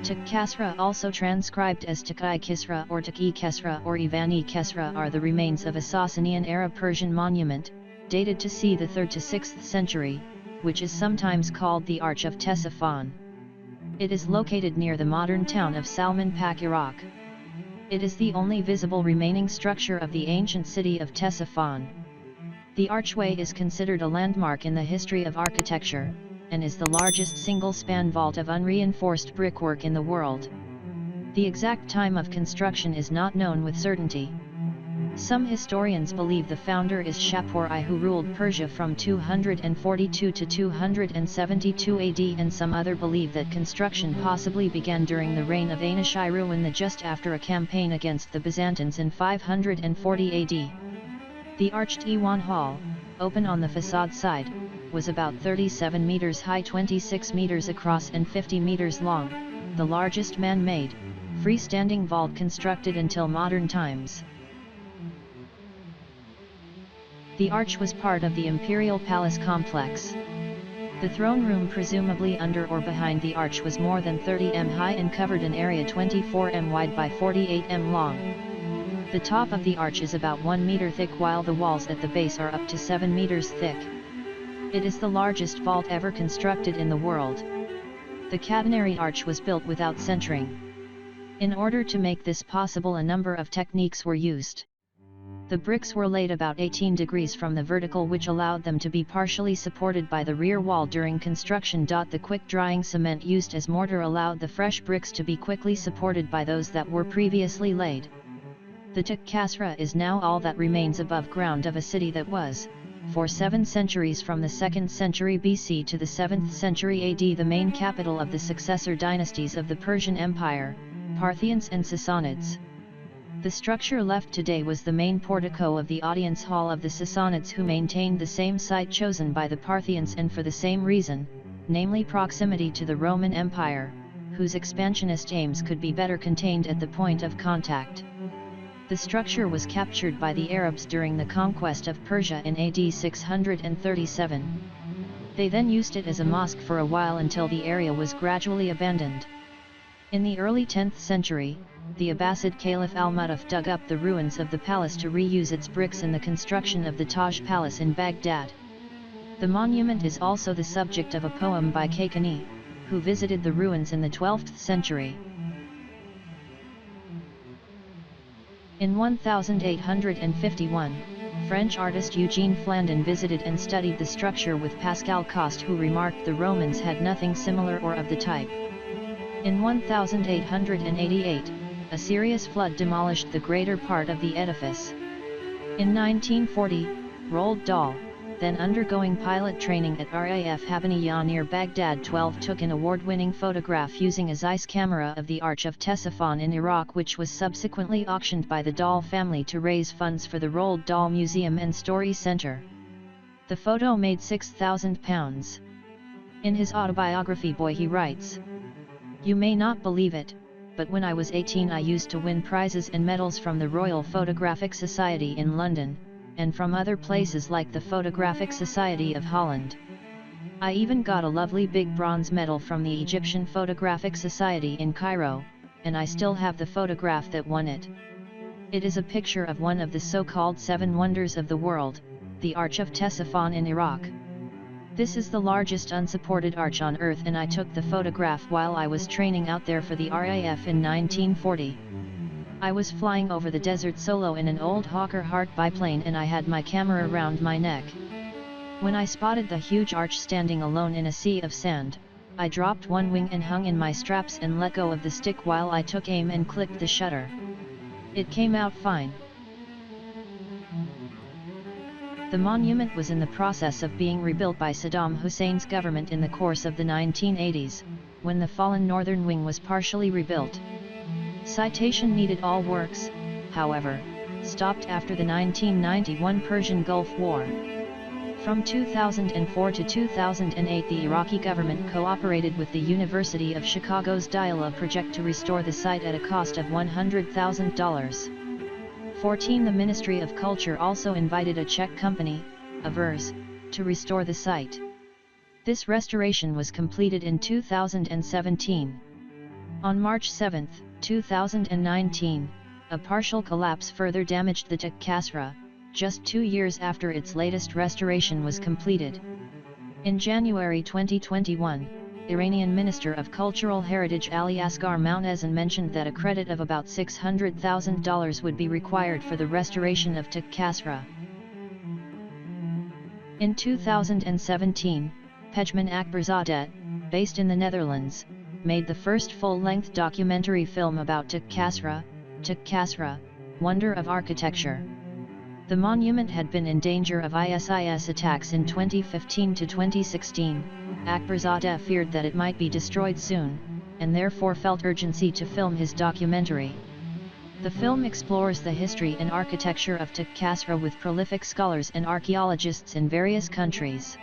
Taq Kasra, also transcribed as Taq-i Kisra or Taq-e Kesra or Ayvān-e Kesrā, are the remains of a Sasanian-era Persian monument, dated to c. the 3rd to 6th century, which is sometimes called the Arch of Ctesiphon. It is located near the modern town of Salman Pak, Iraq. It is the only visible remaining structure of the ancient city of Ctesiphon. The Archway is considered a landmark in the history of architecture, and is the largest single-span vault of unreinforced brickwork in the world. The exact time of construction is not known with certainty. Some historians believe the founder is Shapour I, who ruled Persia from 242 to 272 AD, and some other believe that construction possibly began during the reign of Anushiruwan the Just after a campaign against the Byzantines in 540 AD. The arched iwan hall, open on the facade side, was about 37 meters high, 26 meters across and 50 meters long, the largest man-made, freestanding vault constructed until modern times. The arch was part of the imperial palace complex. The throne room, presumably under or behind the arch, was more than 30 m high and covered an area 24 m wide by 48 m long. The top of the arch is about 1 meter thick, while the walls at the base are up to 7 meters thick. It is the largest vault ever constructed in the world. The catenary arch was built without centering. In order to make this possible, a number of techniques were used. The bricks were laid about 18 degrees from the vertical, which allowed them to be partially supported by the rear wall during construction. The quick-drying cement used as mortar allowed the fresh bricks to be quickly supported by those that were previously laid. The Taq Kasrā is now all that remains above ground of a city that was, for 7 centuries from the 2nd century BC to the 7th century AD, the main capital of the successor dynasties of the Persian Empire, Parthians and Sassanids. The structure left today was the main portico of the audience hall of the Sassanids, who maintained the same site chosen by the Parthians, and for the same reason, namely proximity to the Roman Empire, whose expansionist aims could be better contained at the point of contact. The structure was captured by the Arabs during the conquest of Persia in AD 637. They then used it as a mosque for a while until the area was gradually abandoned. In the early 10th century, the Abbasid Caliph al-Mu'taff dug up the ruins of the palace to reuse its bricks in the construction of the Taj Palace in Baghdad. The monument is also the subject of a poem by Kaykhani, who visited the ruins in the 12th century. In 1851, French artist Eugene Flandin visited and studied the structure with Pascal Coste, who remarked the Romans had nothing similar or of the type. In 1888, a serious flood demolished the greater part of the edifice. In 1940, Roald Dahl, then undergoing pilot training at RAF Habaniya near Baghdad 12, took an award-winning photograph using a Zeiss camera of the Arch of Ctesiphon in Iraq, which was subsequently auctioned by the Dahl family to raise funds for the Roald Dahl Museum and Story Center. The photo made £6,000. In his autobiography Boy, he writes, "You may not believe it, but when I was 18 I used to win prizes and medals from the Royal Photographic Society in London, and from other places like the Photographic Society of Holland. I even got a lovely big bronze medal from the Egyptian Photographic Society in Cairo, and I still have the photograph that won it. It is a picture of one of the so-called 7 wonders of the world, the Arch of Ctesiphon in Iraq. This is the largest unsupported arch on Earth, and I took the photograph while I was training out there for the RAF in 1940. I was flying over the desert solo in an old Hawker Hart biplane, and I had my camera around my neck. When I spotted the huge arch standing alone in a sea of sand, I dropped one wing and hung in my straps and let go of the stick while I took aim and clicked the shutter. It came out fine." The monument was in the process of being rebuilt by Saddam Hussein's government in the course of the 1980s, when the fallen northern wing was partially rebuilt. Citation needed all works, however, stopped after the 1991 Persian Gulf War. From 2004 to 2008, the Iraqi government cooperated with the University of Chicago's Dialogue project to restore the site at a cost of $100,000. 14 The Ministry of Culture also invited a Czech company, Avers, to restore the site. This restoration was completed in 2017. On March 7, 2019, a partial collapse further damaged the Taq Kasrā, just 2 years after its latest restoration was completed. In January 2021, Iranian Minister of Cultural Heritage Ali Asghar Mounezan mentioned that a credit of about $600,000 would be required for the restoration of Taq Kasrā. In 2017, Pejman Akbarzadeh, based in the Netherlands, made the first full-length documentary film about Taq Kasrā, Wonder of Architecture. The monument had been in danger of ISIS attacks in 2015 to 2016. Akbarzadeh feared that it might be destroyed soon, and therefore felt urgency to film his documentary. The film explores the history and architecture of Taq Kasrā with prolific scholars and archaeologists in various countries.